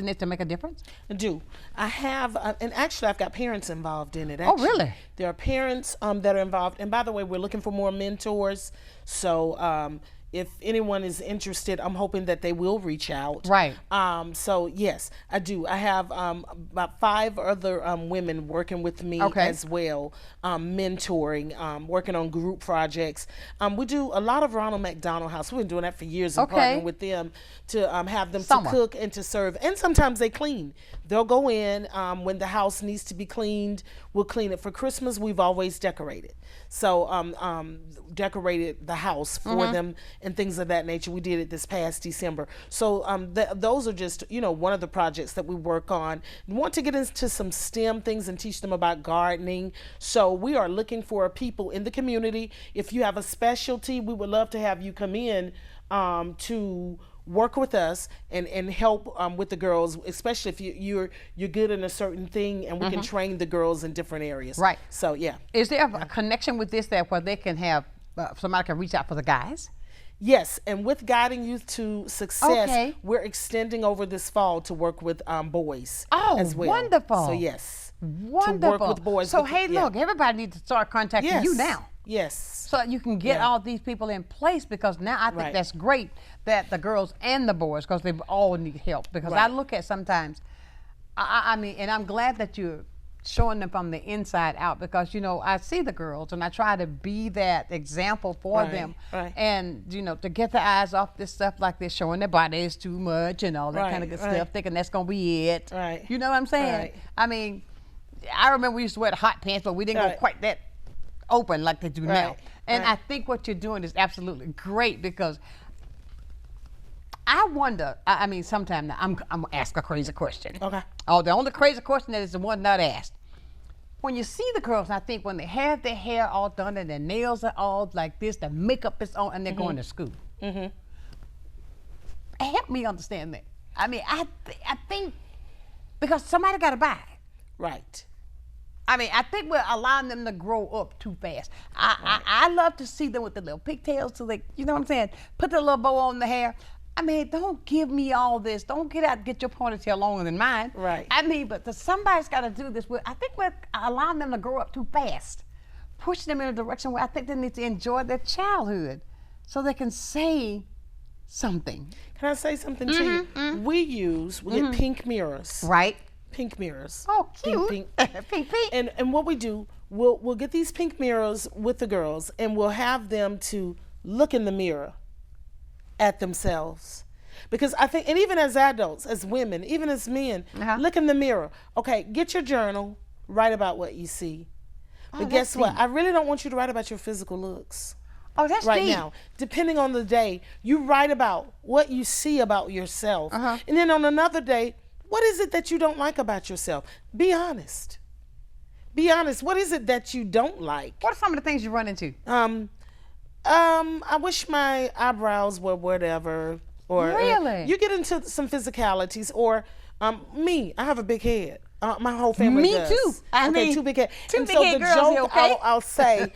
it to make a difference? I do. I have, and actually I've got parents involved in it. Oh, really? There are parents that are involved. And by the way, we're looking for more mentors. So if anyone is interested, I'm hoping that they will reach out. Right. So yes, I do. I have about 5 other women working with me as well, mentoring, working on group projects. We do a lot of Ronald McDonald House. We've been doing that for years and partnering with them to have them to cook and to serve. And sometimes they clean. They'll go in when the house needs to be cleaned. We'll clean it. For Christmas, we've always decorated. So decorated the house for them and things of that nature. We did it this past December. So those are just, one of the projects that we work on. We want to get into some STEM things and teach them about gardening. So we are looking for people in the community. If you have a specialty, we would love to have you come in to work with us and help with the girls, especially if you're good in a certain thing, and we can train the girls in different areas. Right. So yeah. Is there a connection with this where they can have somebody can reach out for the guys? Yes, and with Guiding Youth to Success, we're extending over this fall to work with boys as well. Wonderful. So yes, wonderful. To work with boys. So look, everybody needs to start contacting you now. Yes. So you can get all these people in place, because now I think that's great that the girls and the boys, because they all need help. Because I look at sometimes, and I'm glad that you're showing them from the inside out, because, you know, I see the girls and I try to be that example for them. Right. And, you know, to get their eyes off this stuff like this, showing their bodies too much and all that kind of good stuff, thinking that's going to be it. Right. You know what I'm saying? Right. I mean, I remember we used to wear the hot pants, but we didn't go quite that open like they do now. And I think what you're doing is absolutely great, because I wonder, I mean, sometime now, I'm going to ask a crazy question. Okay. Oh, the only crazy question that is the one not asked. When you see the girls, I think when they have their hair all done and their nails are all like this, the makeup is on, and they're going to school. Help me understand that. I mean, I think, because somebody got to buy it. Right. I mean, I think we're allowing them to grow up too fast. I love to see them with the little pigtails, so they, you know what I'm saying, put the little bow on the hair. I mean, don't give me all this. Don't get your ponytail longer than mine. Right. I mean, but somebody's got to do this. I think we're allowing them to grow up too fast, pushing them in a direction where I think they need to enjoy their childhood so they can say something. Can I say something to you? We get pink mirrors. Right. Pink mirrors. Oh, cute. Pink. Pink. And what we do, we'll get these pink mirrors with the girls, and we'll have them to look in the mirror at themselves. Because I think, and even as adults, as women, even as men, look in the mirror. Okay, get your journal, write about what you see. But guess what? I really don't want you to write about your physical looks. Oh, that's right deep. now. Depending on the day, you write about what you see about yourself. And then on another day, what is it that you don't like about yourself? Be honest. Be honest. What is it that you don't like? What are some of the things you run into? I wish my eyebrows were whatever. Or really? You get into some physicalities. Or me, I have a big head. My whole family does. Me too. I mean, two big heads. Two big head girls, joke okay? I'll say,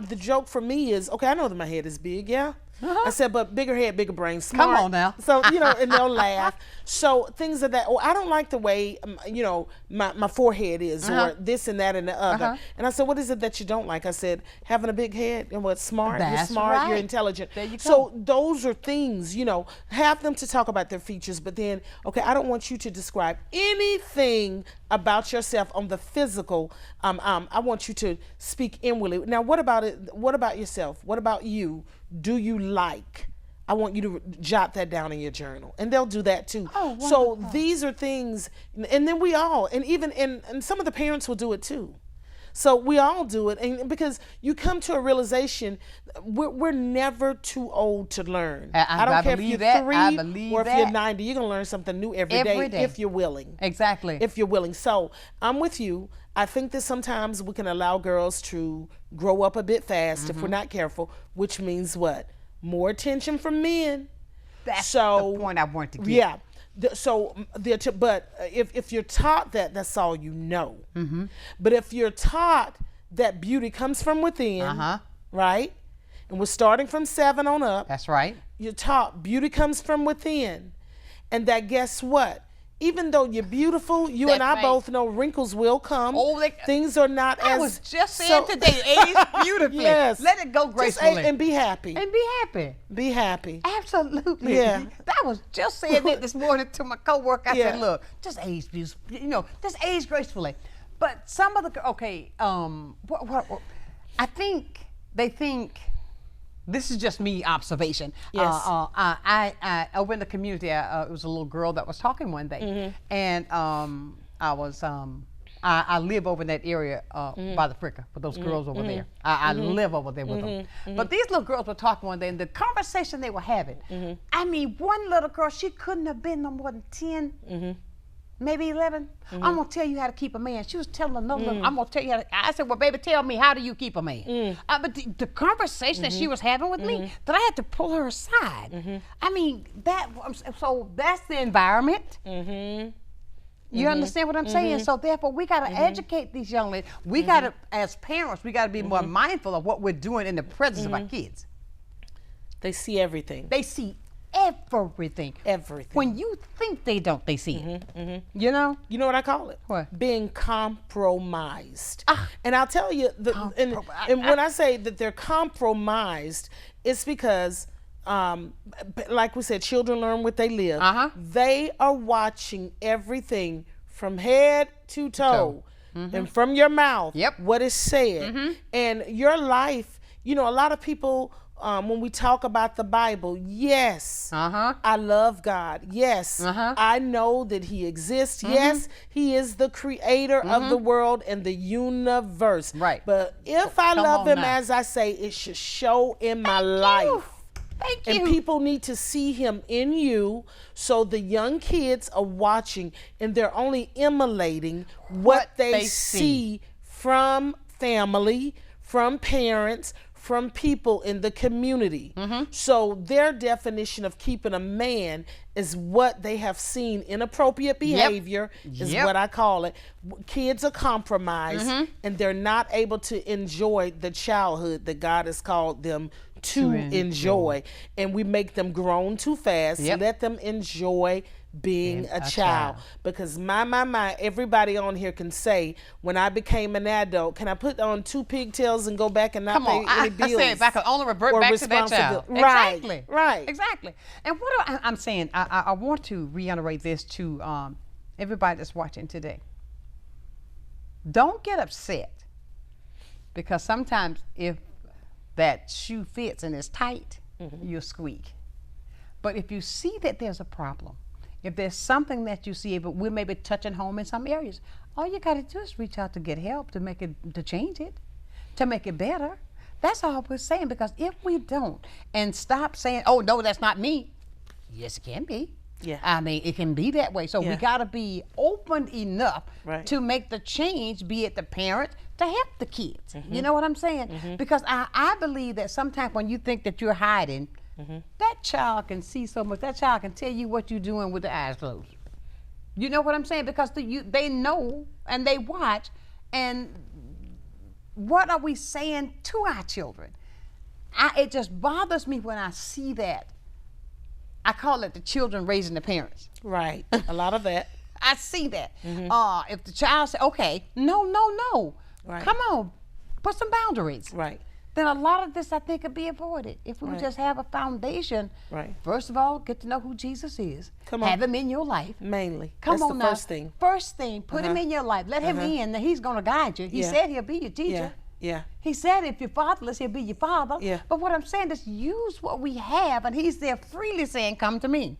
the joke for me is, okay, I know that my head is big, yeah? I said, but bigger head, bigger brain, smart. Come on now. So, you know, and they'll laugh. So things of that, I don't like the way, you know, my forehead is, or this and that and the other. And I said, what is it that you don't like? I said, having a big head and what's smart. That's you're smart, right. You're intelligent. There you go. So those are things, you know, have them to talk about their features, but then, okay, I don't want you to describe anything about yourself on the physical. I want you to speak inwardly. Now, what about it? What about yourself? What about you? Do you like? I want you to jot that down in your journal, and they'll do that too. Oh, so these are things, and then we all, and even and some of the parents will do it too. So we all do it, and because you come to a realization, we're never too old to learn. I don't care if you're 3 or if you're 90, you're gonna learn something new every day if you're willing. Exactly. If you're willing. So I'm with you. I think that sometimes we can allow girls to grow up a bit fast if we're not careful, which means what? More attention from men. That's the point I want to get. Yeah. But if you're taught that, that's all you know. But if you're taught that beauty comes from within, right? And we're starting from 7 on up. That's right. You're taught beauty comes from within. And that, guess what? Even though you're beautiful, you and I both know wrinkles will come. Things are not as... I was just saying today, age beautifully. Yes. Let it go gracefully. And be happy. And be happy. Be happy. Absolutely. Yeah. I was just saying that this morning to my coworker. I said, look, just age beautifully, you know, just age gracefully. But some of the, I think they think, this is just me observation. Yes. I over in the community, it was a little girl that was talking one day, and I live over in that area by the Fricker with those girls over there. I live over there with them. But these little girls were talking one day, and the conversation they were having, I mean, one little girl, she couldn't have been no more than 10. Maybe 11. I'm gonna tell you how to keep a man. She was telling another little, I'm gonna tell you how to, I said, well, baby, tell me, how do you keep a man? But the conversation that she was having with me, that I had to pull her aside. I mean, so that's the environment. You understand what I'm saying? So therefore, we gotta educate these young ladies. We gotta, as parents, we gotta be more mindful of what we're doing in the presence of our kids. They see everything. They see everything. Everything. When you think they don't, they see it. You know? You know what I call it? What? Being compromised. And I'll tell you, and when I say that they're compromised, it's because, like we said, children learn what they live. They are watching everything from head to toe. and from your mouth Yep. what is said. And your life, you know, a lot of people, when we talk about the Bible, yes, I love God. Yes, I know that he exists. Yes, he is the creator of the world and the universe. Right. But if I Come love on him now. as I say, it should show in my life. Thank And you. people need to see him in you, so the young kids are watching and they're only emulating what they see from family, from parents, from people in the community. So their definition of keeping a man is what they have seen. Inappropriate behavior is what I call it. Kids are compromised and they're not able to enjoy the childhood that God has called them to enjoy. And we make them grown too fast. Let them enjoy being a child. Because my, everybody on here can say, when I became an adult, can I put on 2 pigtails and go back and not pay any bills? I said back, only revert back to that child. Right, Exactly. right. Exactly. And what I'm saying, I want to reiterate this to everybody that's watching today. Don't get upset, because sometimes if that shoe fits and it's tight, you'll squeak. But if you see that there's a problem, if there's something that you see, but we may be touching home in some areas, all you got to do is reach out to get help to make it, to change it, to make it better. That's all we're saying, because if we don't and stop saying, oh, no, that's not me. Yes, it can be. Yeah. I mean, it can be that way. So we got to be open enough to make the change, be it the parent, to help the kids. You know what I'm saying? Because I believe that sometimes when you think that you're hiding, that child can see so much. That child can tell you what you're doing with the eyes closed. You know what I'm saying? Because they know and they watch. And what are we saying to our children? It just bothers me when I see that. I call it the children raising the parents. Right. A lot of that. I see that. If the child says, okay, no. Right. Come on, put some boundaries. Right. Then a lot of this, I think, could be avoided if we would just have a foundation. Right. First of all, get to know who Jesus is. Come on. Have him in your life. Mainly. Come That's on the now. first thing. First thing, put him in your life. Let him in, and he's going to guide you. He said he'll be your teacher. Yeah. He said if you're fatherless, he'll be your father. Yeah. But what I'm saying is use what we have, and he's there freely saying, come to me.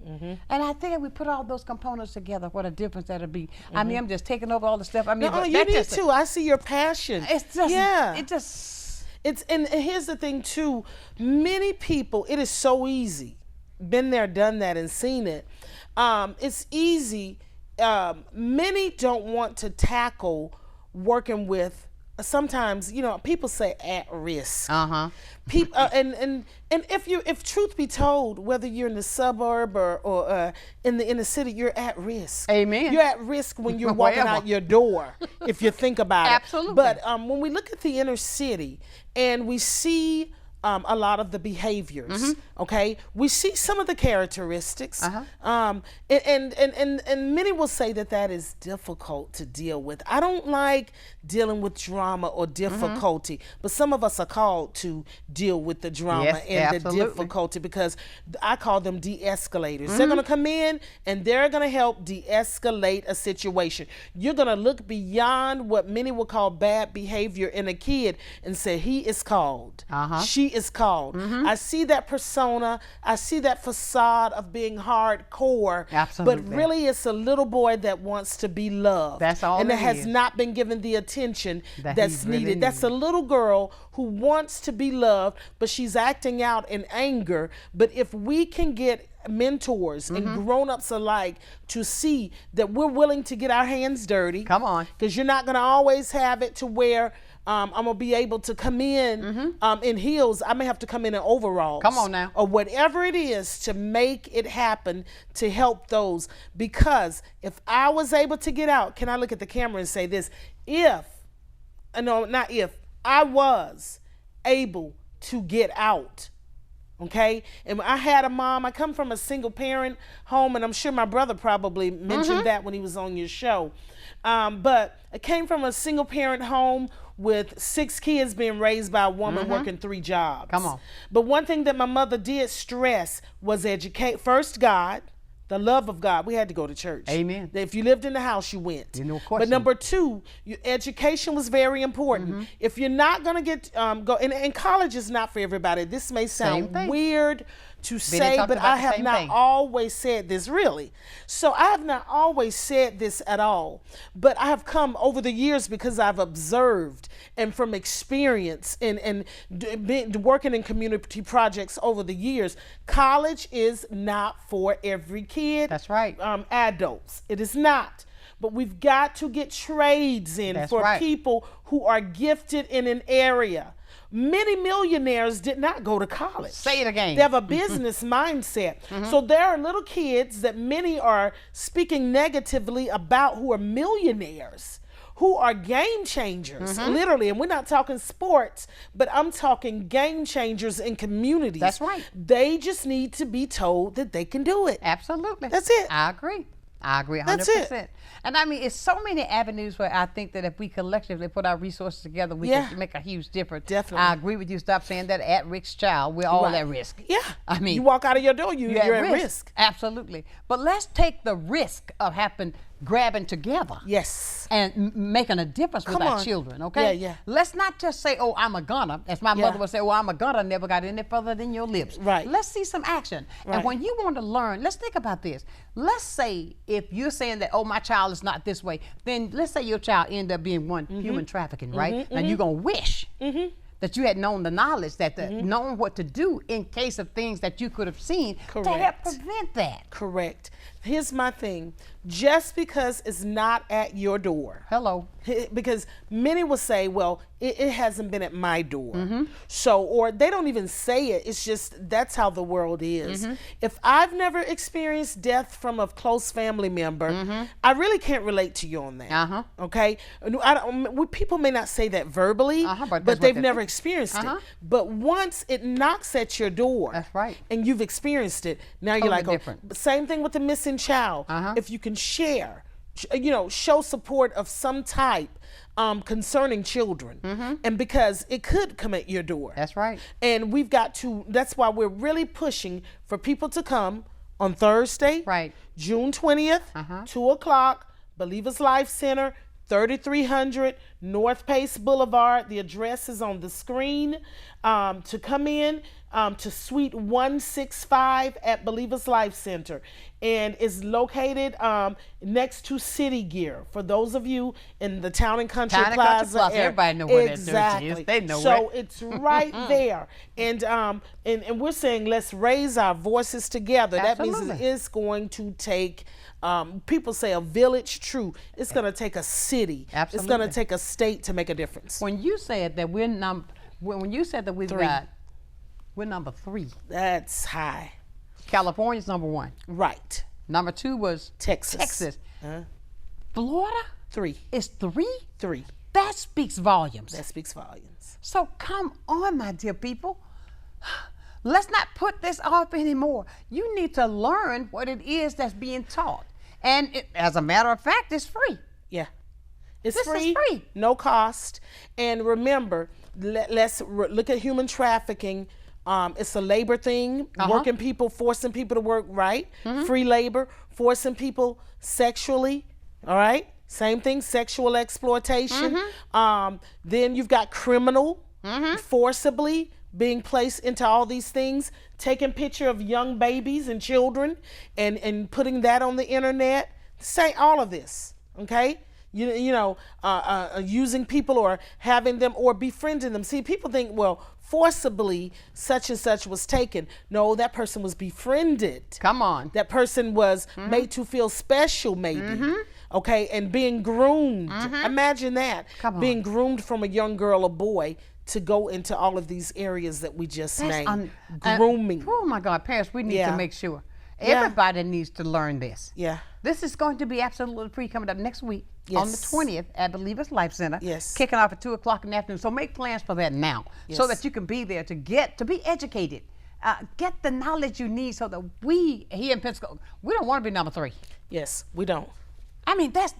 And I think if we put all those components together, what a difference that'll be. I mean, I'm just taking over all the stuff. I mean, No, you need to. I see your passion. It's just, and here's the thing too, many people, it is so easy, been there, done that, and seen it. It's easy. Many don't want to tackle working with, sometimes, you know, people say at risk. People, and if truth be told, whether you're in the suburb or in the city, you're at risk. Amen. You're at risk when you're walking out your door, if you think about it. Absolutely. But when we look at the inner city and we see a lot of the behaviors, okay? We see some of the characteristics, and many will say that is difficult to deal with. I don't like dealing with drama or difficulty, but some of us are called to deal with the drama and the difficulty, because I call them de-escalators. They're gonna come in and they're gonna help de-escalate a situation. You're gonna look beyond what many will call bad behavior in a kid and say, he is called, she is called. I see that persona, I see that facade of being hardcore, but really it's a little boy that wants to be loved. That's all. And that has not been given the attention that's needed. That's a little girl who wants to be loved, but she's acting out in anger. But if we can get mentors and grown-ups alike to see that we're willing to get our hands dirty. Come on. Because you're not going to always have it to where I'm going to be able to come in in heels. I may have to come in overalls. Come on now. Or whatever it is to make it happen to help those. Because if I was able to get out, can I look at the camera and say this? I was able to get out. Okay, and I had a mom. I come from a single parent home, and I'm sure my brother probably mentioned that when he was on your show. But I came from a single parent home with 6 kids being raised by a woman working 3 jobs. Come on. But one thing that my mother did stress was educate first God, the love of God, we had to go to church. Amen. If you lived in the house, you went. No question. But number two, education was very important. If you're not going to get, and college is not for everybody. This may sound weird to say, but I have not always said this really. So I have not always said this at all, but I have come over the years because I've observed and from experience and working in community projects over the years, college is not for every kid. That's right. Adults, it is not. But we've got to get trades in for people who are gifted in an area. Many millionaires did not go to college. Say it again. They have a business mindset. So there are little kids that many are speaking negatively about who are millionaires, who are game changers, literally. And we're not talking sports, but I'm talking game changers in communities. That's right. They just need to be told that they can do it. Absolutely. That's it. I agree 100%. That's it. And I mean, it's so many avenues where I think that if we collectively put our resources together, we can make a huge difference. Definitely. I agree with you. Stop saying that at-risk child. We're all at risk. Yeah. I mean, you walk out of your door, you're at risk. Absolutely. But let's take the risk of grabbing together. Yes. And making a difference with our children, okay? Yeah. Let's not just say, oh, I'm a gunner. As my mother would say, oh, I'm a gunner, never got any further than your lips. Right. Let's see some action. Right. And when you want to learn, let's think about this. Let's say if you're saying that, oh, my child is not this way, then let's say your child end up being one human trafficking, right? And you're going to wish that you had known the knowledge, that known what to do in case of things that you could have seen to help prevent that. Correct. Here's my thing. Just because it's not at your door. Hello. Because many will say, well, it hasn't been at my door. So, or they don't even say it. It's just, that's how the world is. If I've never experienced death from a close family member, I really can't relate to you on that. Okay? People may not say that verbally, but they've never experienced it. But once it knocks at your door, that's right, and you've experienced it, now you're like, different. Same thing with the missing child. If you can share, show support of some type concerning children, and because it could come at your door. That's right. And we've got to, that's why we're really pushing for people to come on Thursday, June 20th, 2 o'clock, Believers Life Center, 3300 North Pace Boulevard. The address is on the screen. To come in to Suite 165 at Believers Life Center, and is located next to City Gear. For those of you in the Town and Country Plaza, everybody know where that is. They know so it's right there, and we're saying let's raise our voices together. Absolutely. That means it is going to take. People say a village. True, it's going to take a city. Absolutely. It's going to take a state to make a difference. When you said that we're we're number 3. That's high. California's number 1. Right. Number 2 was Texas. Florida? 3. It's 3? 3. That speaks volumes. That speaks volumes. So come on, my dear people. Let's not put this off anymore. You need to learn what it is that's being taught. And as a matter of fact, it's free. Yeah. It's This free, is free. no cost. And remember, let's look at human trafficking. It's a labor thing, working people, forcing people to work, right? Free labor, forcing people sexually, all right? Same thing, sexual exploitation. Then you've got criminal, forcibly being placed into all these things, taking picture of young babies and children and putting that on the internet. Say all of this, okay? Using people or having them or befriending them. See, people think, well, forcibly such and such was taken. No, that person was befriended. Come on. That person was made to feel special, maybe. Okay, and being groomed. Imagine that. Being groomed from a young girl or boy to go into all of these areas that we just named. Grooming. Oh my God, parents, we need to make sure. Everybody needs to learn this. Yeah. This is going to be absolutely free coming up next week on the 20th at Believers Life Center. Yes. Kicking off at 2 o'clock in the afternoon. So make plans for that now so that you can be there to be educated. Get the knowledge you need so that we here in Pensacola, we don't want to be number 3. Yes, we don't. I mean, that's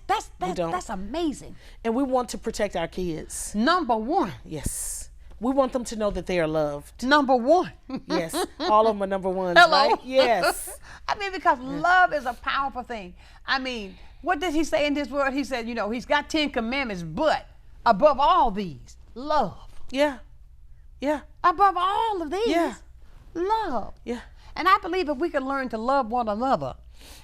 amazing. And we want to protect our kids. Number 1. Yes. We want them to know that they are loved. Number one. Yes, all of them are number ones, Hello. right? Yes. I mean, because love is a powerful thing. I mean, what did he say in this word? He said, he's got 10 commandments, but above all these, love. Yeah. Yeah. Above all of these, Yeah. love. Yeah. And I believe if we can learn to love one another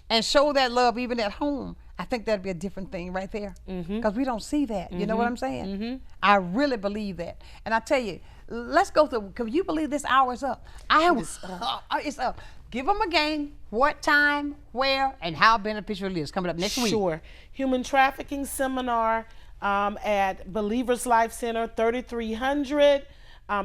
and show that love even at home, I think that'd be a different thing right there. Because we don't see that. You know what I'm saying? I really believe that. And I tell you, let's go through, can you believe this hour is up? It's up. Give them again what time, where, and how beneficial it is coming up next week. Sure. Human Trafficking Seminar at Believers Life Center, 3300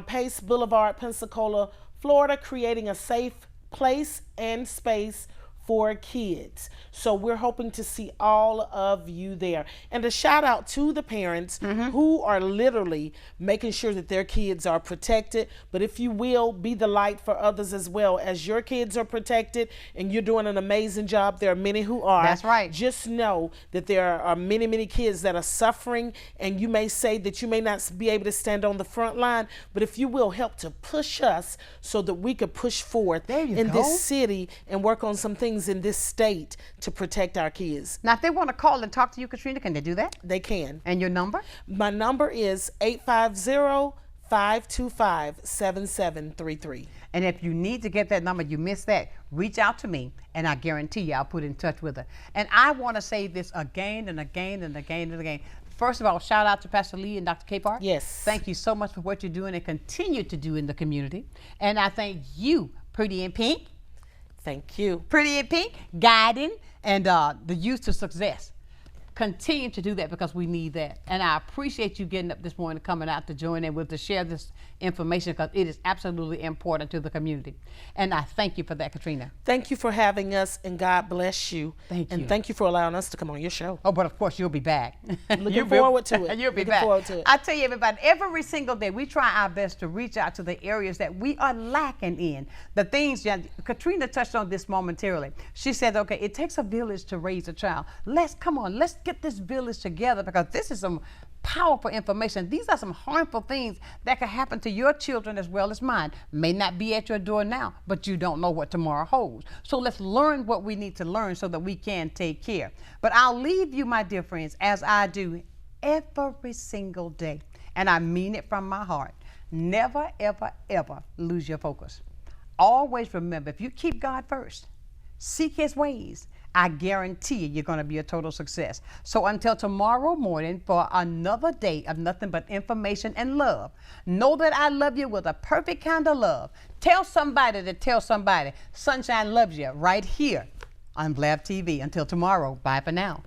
Pace Boulevard, Pensacola, Florida, creating a safe place and space for kids. So we're hoping to see all of you there. And a shout out to the parents who are literally making sure that their kids are protected. But if you will, be the light for others as well. As your kids are protected and you're doing an amazing job, there are many who are. That's right. Just know that there are many, many kids that are suffering, and you may say that you may not be able to stand on the front line, but if you will, help to push us so that we could push forth in this city and work on some things in this state to protect our kids. Now, if they want to call and talk to you, Katrina, can they do that? They can. And your number? My number is 850-525-7733. And if you need to get that number, you missed that, reach out to me, and I guarantee you I'll put in touch with her. And I want to say this again and again and again and again. First of all, shout out to Pastor Lee and Dr. Capehart. Yes. Thank you so much for what you're doing and continue to do in the community. And I thank you, Pretty in Pink. Thank you. Pretty in Pink, guiding and the youth to success. Continue to do that because we need that. And I appreciate you getting up this morning, coming out to join in with to share this information because it is absolutely important to the community. And I thank you for that, Katrina. Thank you for having us, and God bless you. Thank you. And thank you for allowing us to come on your show. Oh, but of course you'll be back. Looking forward to it. You'll be Looking back. forward to it. I tell you, everybody, every single day we try our best to reach out to the areas that we are lacking in. The things that Katrina touched on this momentarily. She said, okay, it takes a village to raise a child. Let's get this village together because this is some powerful information. These are some harmful things that could happen to your children as well as mine. May not be at your door now, but you don't know what tomorrow holds. So let's learn what we need to learn so that we can take care. But I'll leave you, my dear friends, as I do every single day. And I mean it from my heart. Never, ever, ever lose your focus. Always remember, if you keep God first, seek His ways, I guarantee you're going to be a total success. So until tomorrow morning for another day of nothing but information and love, know that I love you with a perfect kind of love. Tell somebody to tell somebody Sonshine loves you right here on Blvd TV. Until tomorrow, bye for now.